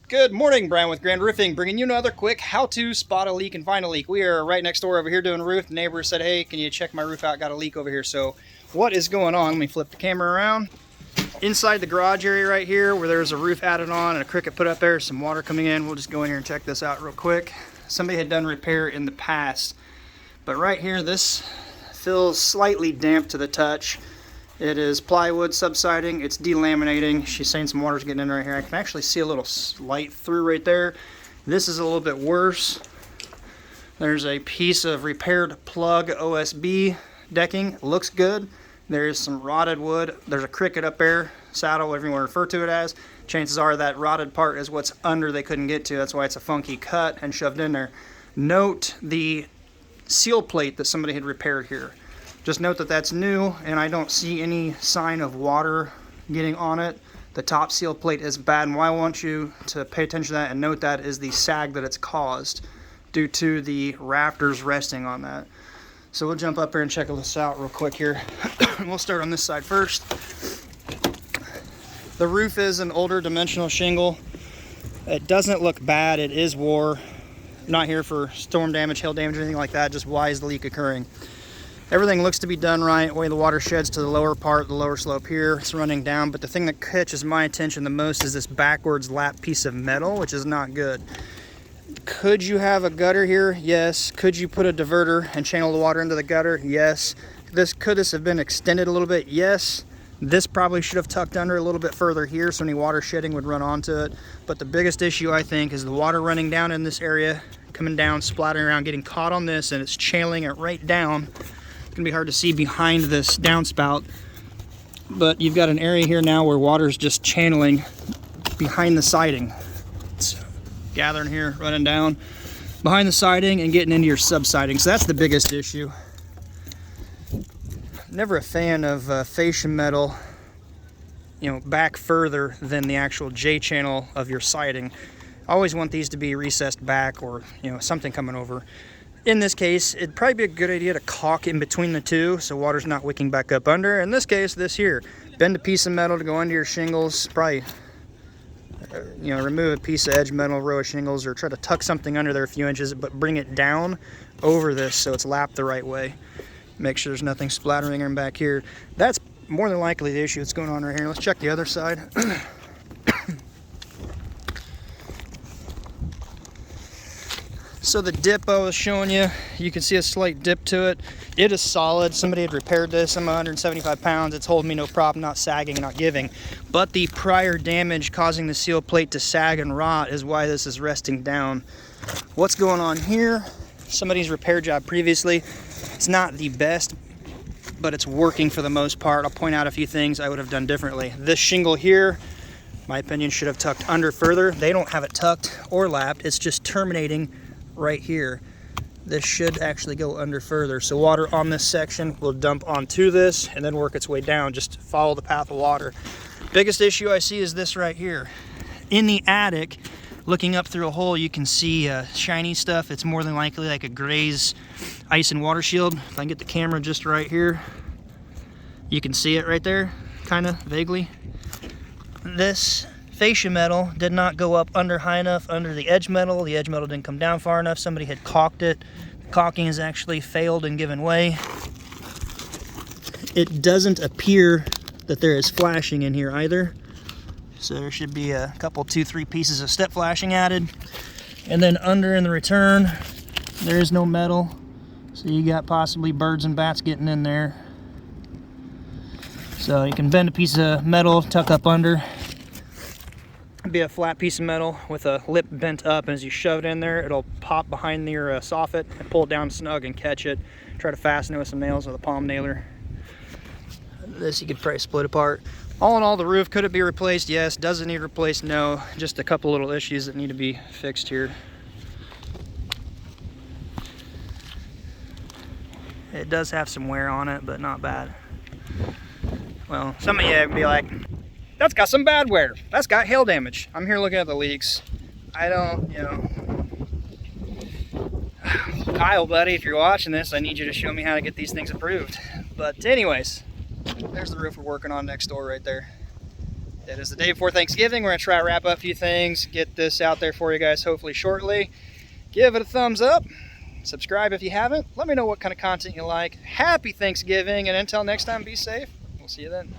Good morning, Brian with Grand Roofing, bringing you another quick how to spot a leak and find a leak. We are right next door over here doing a roof. The neighbor said, hey, can you check my roof out? Got a leak over here. So what is going on? Let me flip the camera around. Inside the garage area right here where there's a roof added on and a cricket put up there, some water coming in. We'll just go in here and check this out real quick. Somebody had done repair in the past, but right here this feels slightly damp to the touch. It is plywood subsiding, it's delaminating. She's saying some water's getting in right here. I can actually see a little light through right there. This is a little bit worse. There's a piece of repaired plug OSB decking, looks good. There's some rotted wood. There's a cricket up there, saddle, whatever you want to refer to it as. Chances are that rotted part is what's under they couldn't get to. That's why it's a funky cut and shoved in there. Note the seal plate that somebody had repaired here. Just note that that's new, and I don't see any sign of water getting on it. The top seal plate is bad, and why I want you to pay attention to that and note that is the sag that it's caused due to the rafters resting on that. So we'll jump up here and check this out real quick here. We'll start on this side first. The roof is an older dimensional shingle. It doesn't look bad. It is wore. I'm not here for storm damage, hail damage, or anything like that. Just why is the leak occurring? Everything looks to be done right. Way the water sheds to the lower part, the lower slope here, it's running down. But the thing that catches my attention the most is this backwards lap piece of metal, which is not good. Could you have a gutter here? Yes. Could you put a diverter and channel the water into the gutter? Yes. Could this have been extended a little bit? Yes. This probably should have tucked under a little bit further here so any water shedding would run onto it. But the biggest issue, I think, is the water running down in this area, coming down, splattering around, getting caught on this, and it's channeling it right down. It's gonna be hard to see behind this downspout, but you've got an area here now where water's just channeling behind the siding. It's gathering here, running down behind the siding and getting into your subsiding. So that's the biggest issue. Never a fan of fascia metal, back further than the actual J channel of your siding. I always want these to be recessed back or something coming over. In this case, it'd probably be a good idea to caulk in between the two so water's not wicking back up under. In this case, this here, bend a piece of metal to go under your shingles, probably remove a piece of edge metal, row of shingles, or try to tuck something under there a few inches, but bring it down over this so it's lapped the right way. Make sure there's nothing splattering in back here. That's more than likely the issue that's going on right here. Let's check the other side. So the dip I was showing you, you can see a slight dip to it. It is solid. Somebody had repaired this. I'm 175 pounds. It's holding me no problem, not sagging, not giving. But the prior damage causing the seal plate to sag and rot is why this is resting down. What's going on here? Somebody's repair job previously. It's not the best, but it's working for the most part. I'll point out a few things I would have done differently. This shingle here, my opinion, should have tucked under further. They don't have it tucked or lapped. It's just terminating right here. This should actually go under further. So water on this section will dump onto this and then work its way down. Just follow the path of water. Biggest issue I see is this right here. In the attic, looking up through a hole, you can see shiny stuff. It's more than likely like a Gray's ice and water shield. If I can get the camera just right here, you can see it right there, kind of vaguely. This fascia metal did not go up under high enough under the edge metal. The edge metal didn't come down far enough. Somebody had caulked it. The caulking has actually failed and given way. It doesn't appear that there is flashing in here either. So there should be a couple, 2-3 pieces of step flashing added. And then under in the return, there is no metal. So you got possibly birds and bats getting in there. So you can bend a piece of metal, tuck up under. Be a flat piece of metal with a lip bent up, and as you shove it in there, it'll pop behind your soffit and pull it down snug and catch it. Try to fasten it with some nails with a palm nailer. This you could probably split apart. All in all, the roof, could it be replaced? Yes. Does it need replaced? No. Just a couple little issues that need to be fixed here. It does have some wear on it, but not bad. Well, some of you would be like, that's got some bad wear. That's got hail damage. I'm here looking at the leaks. I don't, Kyle, buddy, if you're watching this, I need you to show me how to get these things approved. But anyways, there's the roof we're working on next door right there. It is the day before Thanksgiving. We're going to try to wrap up a few things, get this out there for you guys hopefully shortly. Give it a thumbs up. Subscribe if you haven't. Let me know what kind of content you like. Happy Thanksgiving, and until next time, be safe. We'll see you then.